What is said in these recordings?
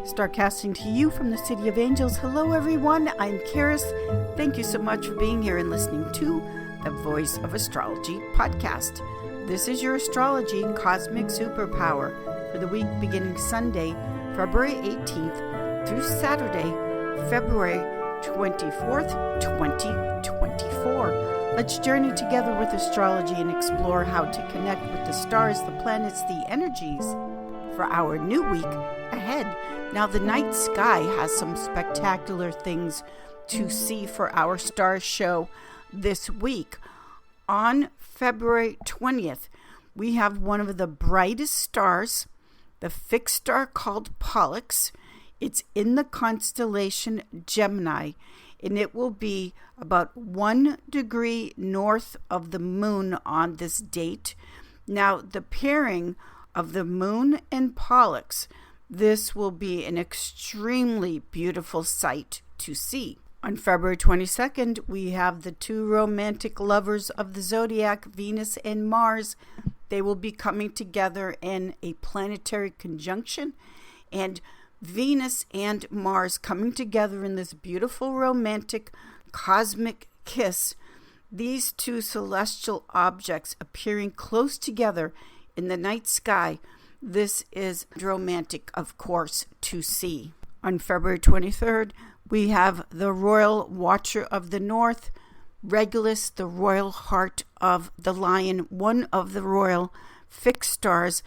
Starcasting to you from the City of Angels. Hello everyone, I'm Karis. Thank you so much for being here and listening to the Voice of Astrology podcast. This is your astrology cosmic superpower for the week beginning Sunday, February 18th through Saturday, February 24th, 2024. Let's journey together with astrology and explore how to connect with the stars, the planets, the energies for our new week ahead. Now, the night sky has some spectacular things to see for our star show this week. On February 20th, we have one of the brightest stars, the fixed star called Pollux. It's in the constellation Gemini, and it will be about 1 degree north of the moon on this date. Now, the pairing of the moon and Pollux, this will be an extremely beautiful sight to see. On February 22nd, we have the two romantic lovers of the zodiac, Venus and Mars. They will be coming together in a planetary conjunction, and Venus and Mars coming together in this beautiful romantic cosmic kiss. These two celestial objects appearing close together in the night sky. This is romantic, of course, to see. On February 23rd, we have the Royal Watcher of the North, Regulus, the Royal Heart of the Lion, one of the royal fixed stars.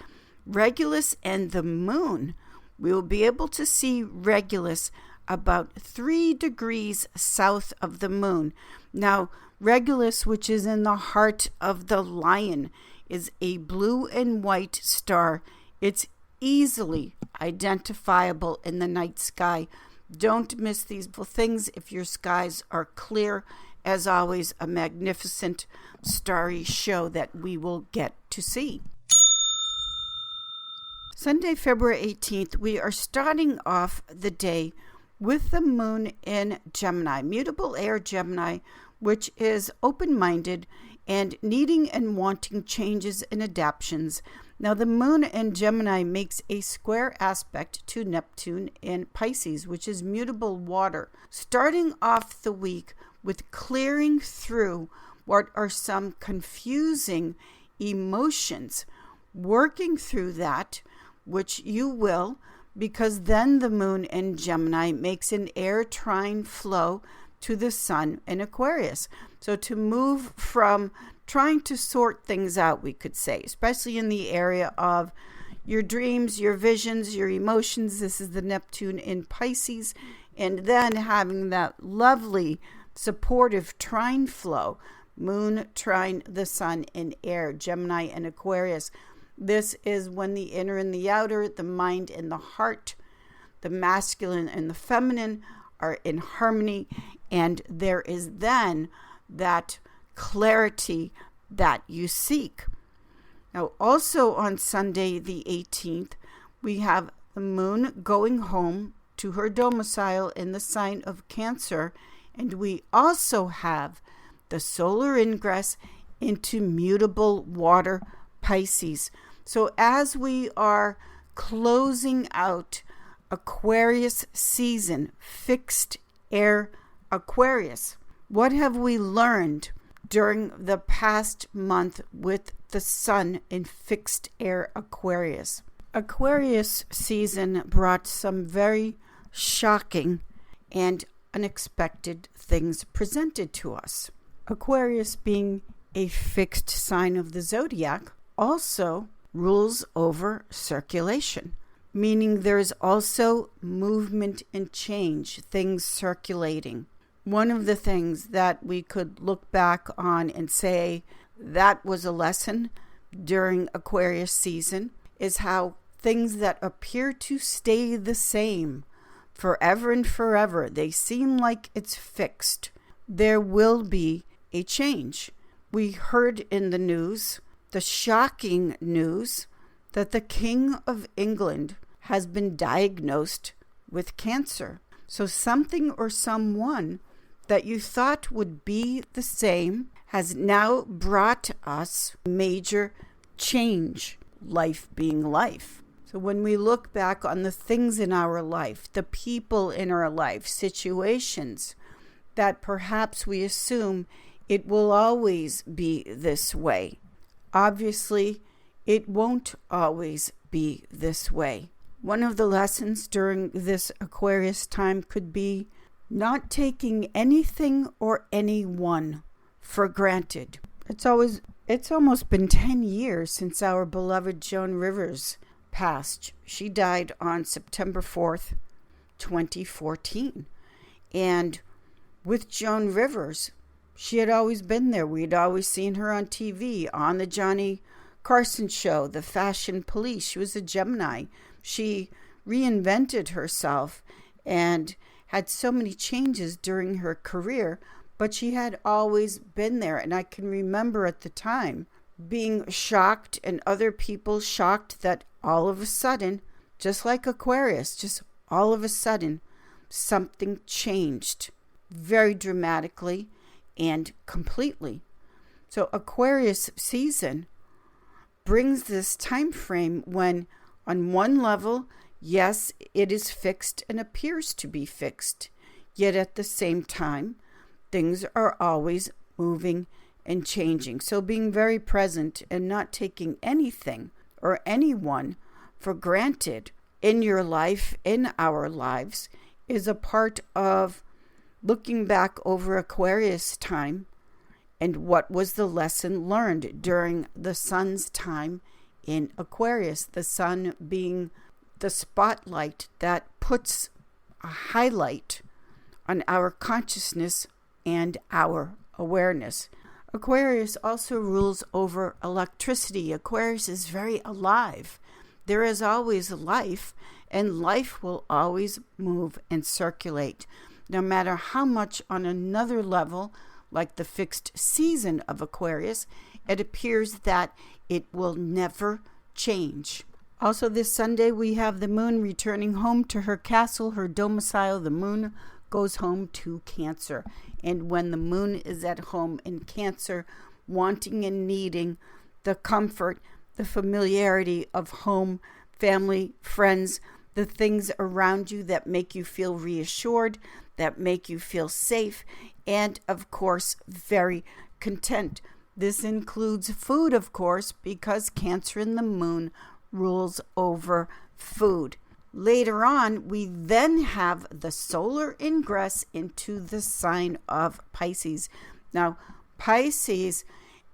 Regulus and the moon. We will be able to see Regulus about 3 degrees south of the moon. Now, Regulus, which is in the heart of the lion, is a blue and white star. It's easily identifiable in the night sky. Don't miss these things if your skies are clear. As always, a magnificent starry show that we will get to see. Sunday, February 18th, we are starting off the day with the moon in Gemini, mutable air Gemini, which is open-minded and needing and wanting changes and adaptations. Now, the moon in Gemini makes a square aspect to Neptune in Pisces, which is mutable water. Starting off the week with clearing through what are some confusing emotions, working through that, which you will, because then the moon in Gemini makes an air trine flow to the sun in Aquarius. So to move from trying to sort things out, we could say, especially in the area of your dreams, your visions, your emotions. This is the Neptune in Pisces. And then having that lovely supportive trine flow, moon trine the sun in air, Gemini and Aquarius. This is when the inner and the outer, the mind and the heart, the masculine and the feminine are in harmony, and there is then that clarity that you seek. Now, also on Sunday the 18th, we have the moon going home to her domicile in the sign of Cancer, and we also have the solar ingress into mutable water Pisces. So as we are closing out Aquarius season, fixed air Aquarius, what have we learned during the past month with the sun in fixed air Aquarius? Aquarius season brought some very shocking and unexpected things presented to us. Aquarius, being a fixed sign of the zodiac, also rules over circulation, meaning there's also movement and change, things circulating. One of the things that we could look back on and say that was a lesson during Aquarius season is how things that appear to stay the same forever and forever, they seem like it's fixed. There will be a change. We heard in the news, the shocking news, that the King of England has been diagnosed with cancer. So something or someone that you thought would be the same has now brought us major change, life being life. So when we look back on the things in our life, the people in our life, situations that perhaps we assume it will always be this way. Obviously, it won't always be this way. One of the lessons during this Aquarius time could be not taking anything or anyone for granted. It's almost been 10 years since our beloved Joan Rivers passed. She died on September 4th, 2014. And with Joan Rivers, she had always been there. We'd always seen her on TV, on the Johnny Carson show, the Fashion Police. She was a Gemini. She reinvented herself and had so many changes during her career, but she had always been there. And I can remember at the time being shocked and other people shocked that all of a sudden, just like Aquarius, just all of a sudden, something changed very dramatically and completely. So Aquarius season brings this time frame when on one level, yes, it is fixed and appears to be fixed. Yet at the same time, things are always moving and changing. So being very present and not taking anything or anyone for granted in your life, in our lives, is a part of looking back over Aquarius time and what was the lesson learned during the sun's time in Aquarius. The sun being the spotlight that puts a highlight on our consciousness and our awareness. Aquarius also rules over electricity. Aquarius is very alive. There is always life, and life will always move and circulate. No matter how much on another level, like the fixed season of Aquarius, it appears that it will never change. Also this Sunday, we have the moon returning home to her castle, her domicile. The moon goes home to Cancer. And when the moon is at home in Cancer, wanting and needing the comfort, the familiarity of home, family, friends, the things around you that make you feel reassured, that make you feel safe, and of course, very content. This includes food, of course, because Cancer in the moon rules over food. Later on, we then have the solar ingress into the sign of Pisces. Now, Pisces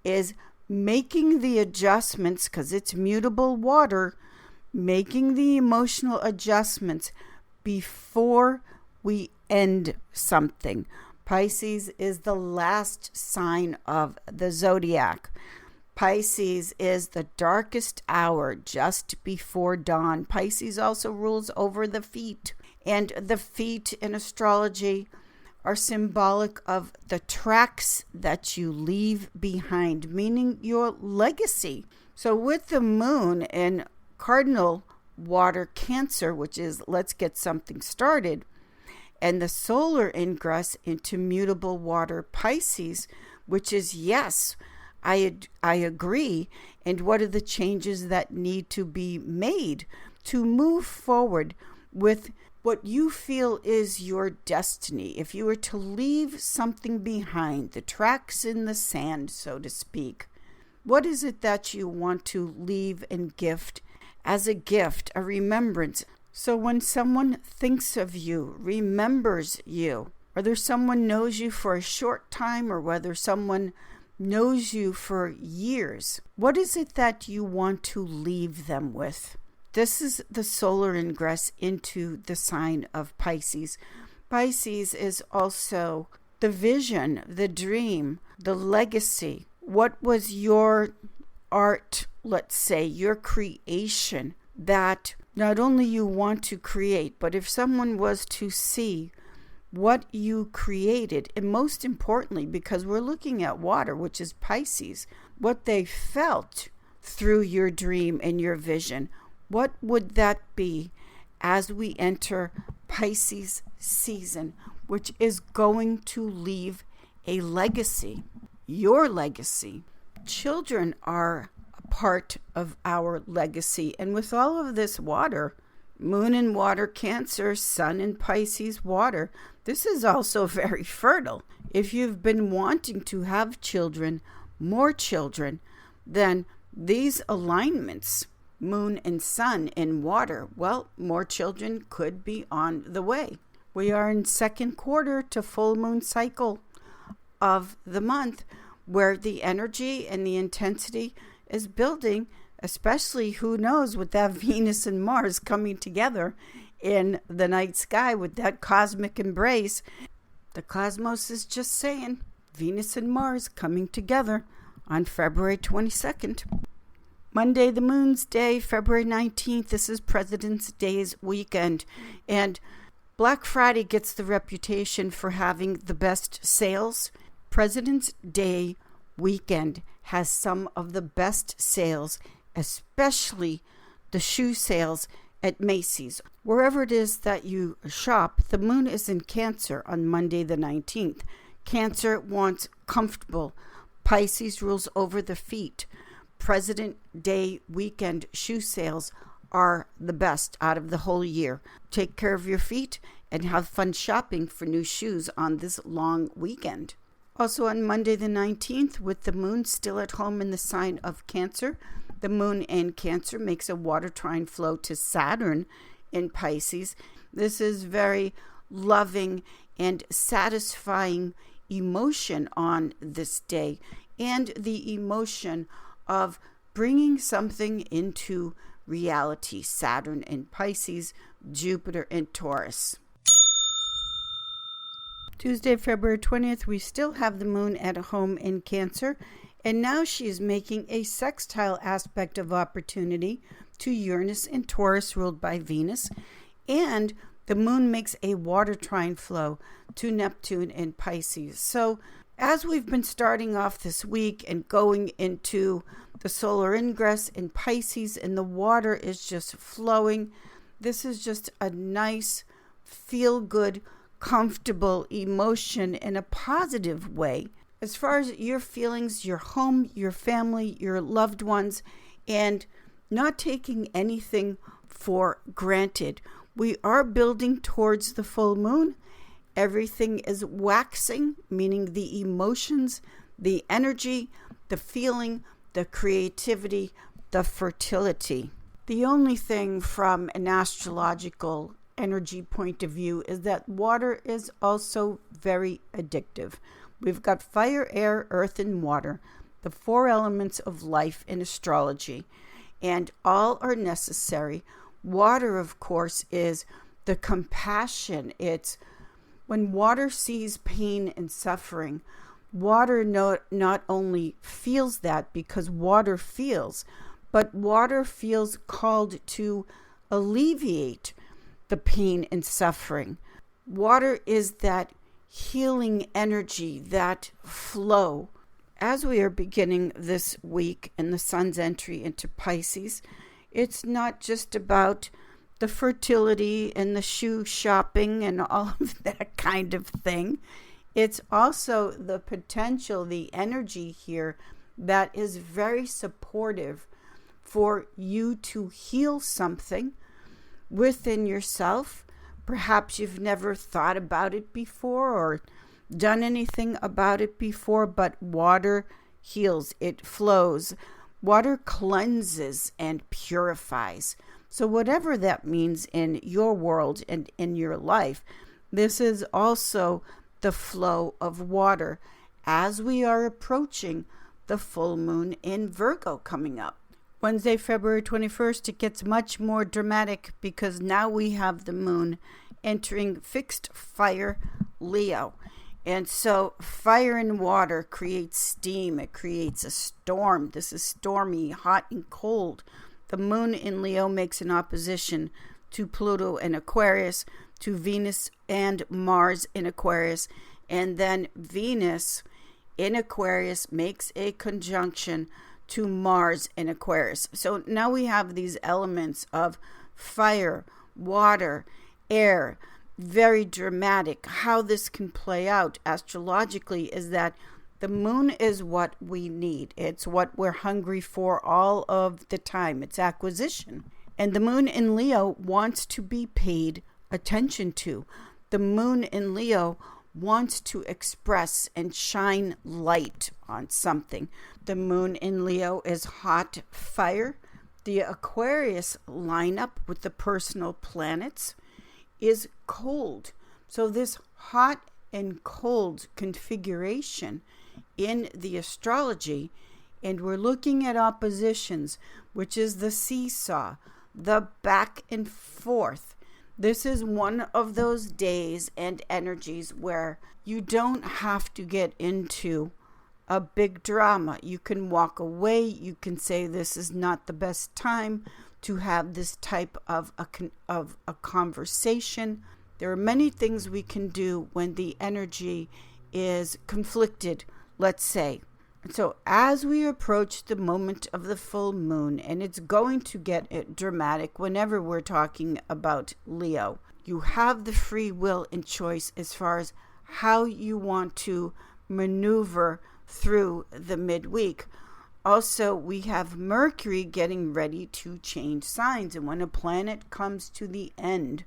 is making the adjustments, because it's mutable water, making the emotional adjustments before we end something. Pisces is the last sign of the zodiac. Pisces is the darkest hour just before dawn. Pisces also rules over the feet. And the feet in astrology are symbolic of the tracks that you leave behind, meaning your legacy. So with the moon in cardinal water Cancer, which is let's get something started, and the solar ingress into mutable water Pisces, which is yes, I agree. And what are the changes that need to be made to move forward with what you feel is your destiny? If you were to leave something behind, the tracks in the sand, so to speak, what is it that you want to leave and gift as a gift, a remembrance? So when someone thinks of you, remembers you, whether someone knows you for a short time or whether someone knows you for years, what is it that you want to leave them with? This is the solar ingress into the sign of Pisces. Pisces is also the vision, the dream, the legacy. What was your art, let's say, your creation that not only you want to create, but if someone was to see what you created, and most importantly, because we're looking at water, which is Pisces, what they felt through your dream and your vision, what would that be as we enter Pisces season, which is going to leave a legacy, your legacy? Children are a part of our legacy. And with all of this water, moon in water, Cancer, sun in Pisces, water, this is also very fertile. If you've been wanting to have children, more children, then these alignments, moon and sun in water, well, more children could be on the way. We are in second quarter to full moon cycle of the month, where the energy and the intensity is building, especially, who knows, with that Venus and Mars coming together in the night sky with that cosmic embrace. The cosmos is just saying, Venus and Mars coming together on February 22nd. Monday, the moon's day, February 19th. This is President's Day's weekend. And Black Friday gets the reputation for having the best sales. President's Day weekend has some of the best sales, especially the shoe sales at Macy's. Wherever it is that you shop, the moon is in Cancer on Monday the 19th. Cancer wants comfortable. Pisces rules over the feet. President Day weekend shoe sales are the best out of the whole year. Take care of your feet and have fun shopping for new shoes on this long weekend. Also on Monday the 19th, with the moon still at home in the sign of Cancer, the moon in Cancer makes a water trine flow to Saturn in Pisces. This is very loving and satisfying emotion on this day, and the emotion of bringing something into reality. Saturn in Pisces, Jupiter in Taurus. Tuesday, February 20th, we still have the moon at home in Cancer, and now she is making a sextile aspect of opportunity to Uranus in Taurus, ruled by Venus, and the moon makes a water trine flow to Neptune in Pisces. So as we've been starting off this week and going into the solar ingress in Pisces, and the water is just flowing, this is just a nice, feel-good, comfortable emotion in a positive way. As far as your feelings, your home, your family, your loved ones, and not taking anything for granted. We are building towards the full moon. Everything is waxing, meaning the emotions, the energy, the feeling, the creativity, the fertility. The only thing from an astrological energy point of view is that water is also very addictive. We've got fire, air, earth, and water, the four elements of life in astrology, and all are necessary. Water, of course, is the compassion. It's when water sees pain and suffering, water not only feels that because water feels, but water feels called to alleviate the pain and suffering. Water is that healing energy, that flow. As we are beginning this week in the sun's entry into Pisces, it's not just about the fertility and the shoe shopping and all of that kind of thing. It's also the potential, the energy here that is very supportive for you to heal something within yourself. Perhaps you've never thought about it before or done anything about it before, but water heals, it flows. Water cleanses and purifies. So whatever that means in your world and in your life, this is also the flow of water as we are approaching the full moon in Virgo coming up. Wednesday, February 21st, it gets much more dramatic because now we have the moon entering fixed fire Leo. And so fire and water creates steam. It creates a storm. This is stormy, hot and cold. The moon in Leo makes an opposition to Pluto in Aquarius, to Venus and Mars in Aquarius. And then Venus in Aquarius makes a conjunction to Mars in Aquarius. So now we have these elements of fire, water, air, very dramatic. How this can play out astrologically is that The moon is what we need. It's what we're hungry for all of the time. It's acquisition. And the moon in Leo wants to be paid attention to. The moon in Leo wants to express and shine light on something. The moon in Leo is hot fire. The Aquarius lineup with the personal planets is cold. So this hot and cold configuration in the astrology, and we're looking at oppositions, which is the seesaw, the back and forth. This is one of those days and energies where you don't have to get into a big drama. You can walk away. You can say this is not the best time to have this type of a conversation. There are many things we can do when the energy is conflicted, let's say. So as we approach the moment of the full moon, and it's going to get dramatic whenever we're talking about Leo, you have the free will and choice as far as how you want to maneuver through the midweek. Also, we have Mercury getting ready to change signs. And when a planet comes to the end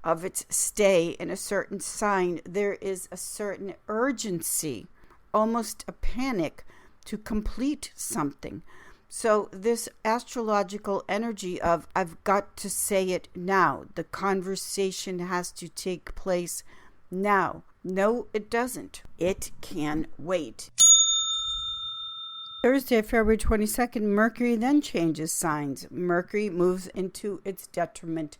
of its stay in a certain sign, there is a certain urgency, almost a panic, to complete something. So this astrological energy of I've got to say it now. The conversation has to take place now. No, it doesn't. It can wait. Thursday, February 22nd, Mercury then changes signs. Mercury moves into its detriment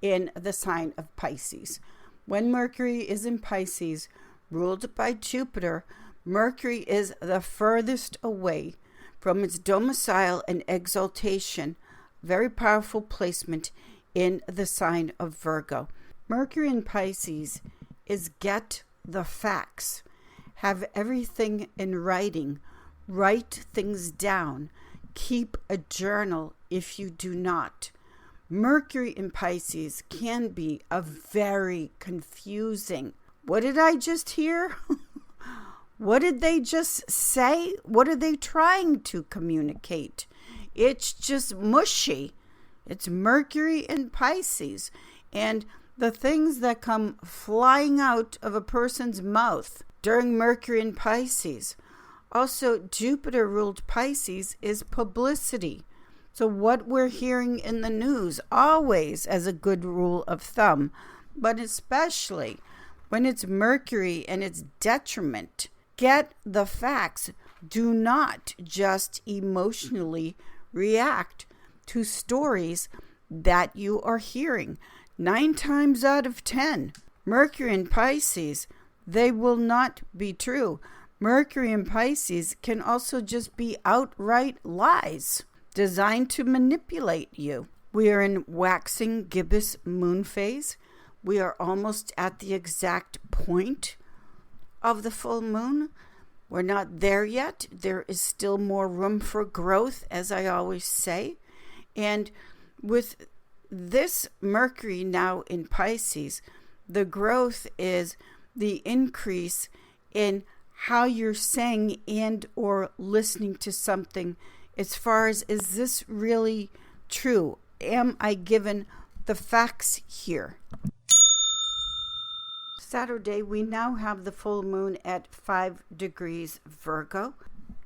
in the sign of Pisces. When Mercury is in Pisces, ruled by Jupiter, Mercury is the furthest away from its domicile and exaltation, very powerful placement in the sign of Virgo. Mercury in Pisces is get the facts, have everything in writing, write things down, keep a journal if you do not. Mercury in Pisces can be a very confusing. What did I just hear? What did they just say? What are they trying to communicate? It's just mushy. It's Mercury in Pisces. And the things that come flying out of a person's mouth during Mercury in Pisces. Also, Jupiter ruled Pisces is publicity. So what we're hearing in the news, always as a good rule of thumb, but especially when it's Mercury and its detriment, get the facts. Do not just emotionally react to stories that you are hearing. 9 times out of 10, Mercury in Pisces, they will not be true. Mercury in Pisces can also just be outright lies designed to manipulate you. We are in waxing gibbous moon phase. We are almost at the exact point of the full moon. We're not there yet. There is still more room for growth, as I always say. And with this Mercury now in Pisces, the growth is the increase in how you're saying and or listening to something as far as, is this really true? Am I given the facts here? Saturday, we now have the full moon at 5 degrees Virgo.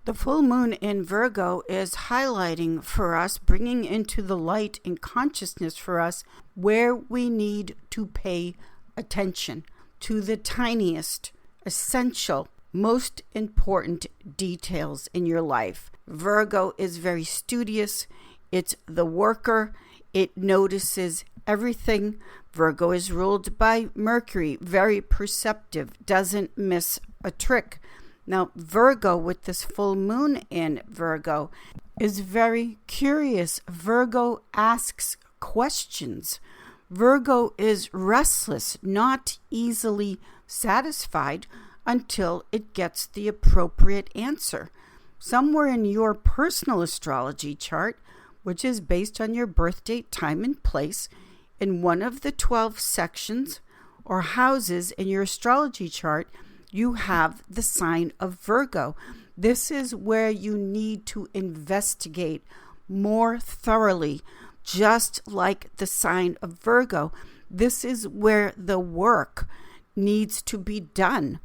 The full moon in Virgo is highlighting for us, bringing into the light and consciousness for us where we need to pay attention to the tiniest, essential, most important details in your life. Virgo is very studious. It's the worker. It notices everything. Virgo is ruled by Mercury, very perceptive, doesn't miss a trick. Now, Virgo, with this full moon in Virgo, is very curious. Virgo asks questions. Virgo is restless, not easily satisfied until it gets the appropriate answer. Somewhere in your personal astrology chart, which is based on your birth date, time, and place, in one of the 12 sections or houses in your astrology chart, you have the sign of Virgo. This is where you need to investigate more thoroughly, just like the sign of Virgo. This is where the work needs to be done,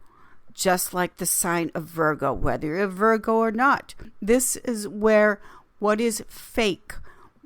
just like the sign of Virgo, whether you're a Virgo or not. This is where what is fake,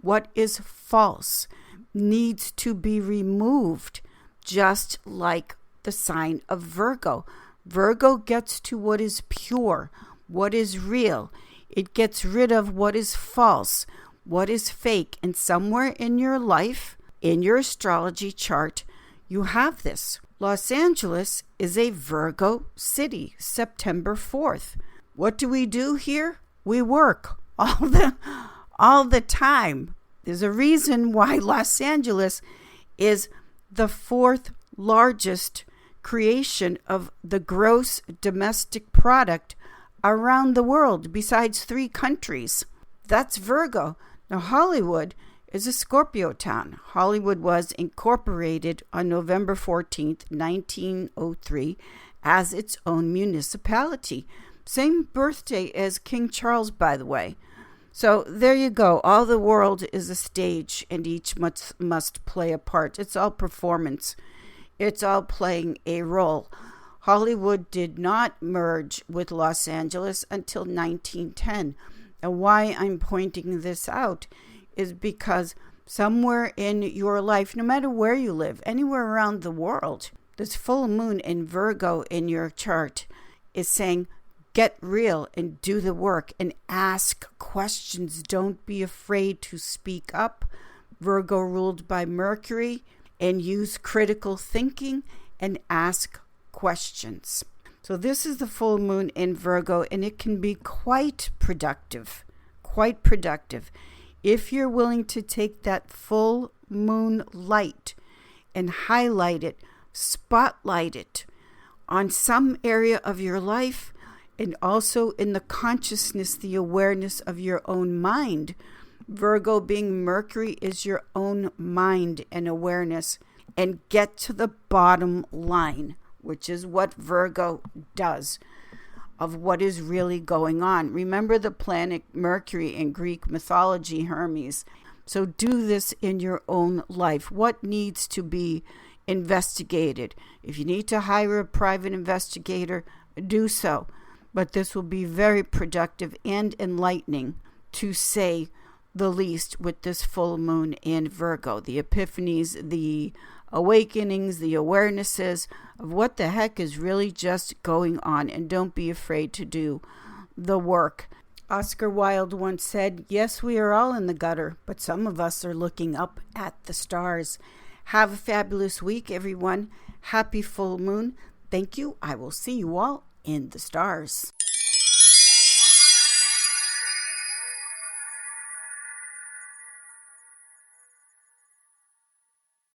what is false, needs to be removed, just like the sign of Virgo. Virgo gets to what is pure, what is real. It gets rid of what is false, what is fake. And somewhere in your life, in your astrology chart, you have this. Los Angeles is a Virgo city, September 4th. What do we do here? We work all the time. There's a reason why Los Angeles is the fourth largest creation of the gross domestic product around the world, besides 3 countries. That's Virgo. Now, Hollywood is a Scorpio town. Hollywood was incorporated on November 14th, 1903, as its own municipality. Same birthday as King Charles, by the way. So there you go. All the world is a stage, and each must play a part. It's all performance. It's all playing a role. Hollywood did not merge with Los Angeles until 1910. And why I'm pointing this out is because somewhere in your life, no matter where you live, anywhere around the world, this full moon in Virgo in your chart is saying, get real and do the work and ask questions. Don't be afraid to speak up. Virgo ruled by Mercury, and use critical thinking and ask questions. So this is the full moon in Virgo, and it can be quite productive. If you're willing to take that full moon light and highlight it, spotlight it on some area of your life, and also in the consciousness, the awareness of your own mind. Virgo being Mercury is your own mind and awareness, and get to the bottom line, which is what Virgo does, of what is really going on. Remember the planet Mercury in Greek mythology, Hermes. So do this in your own life. What needs to be investigated? If you need to hire a private investigator, do so. But this will be very productive and enlightening, to say the least, with this full moon in Virgo. The epiphanies, the awakenings, the awarenesses of what the heck is really just going on. And don't be afraid to do the work. Oscar Wilde once said, yes, we are all in the gutter, but some of us are looking up at the stars. Have a fabulous week, everyone. Happy full moon. Thank you. I will see you all in the stars.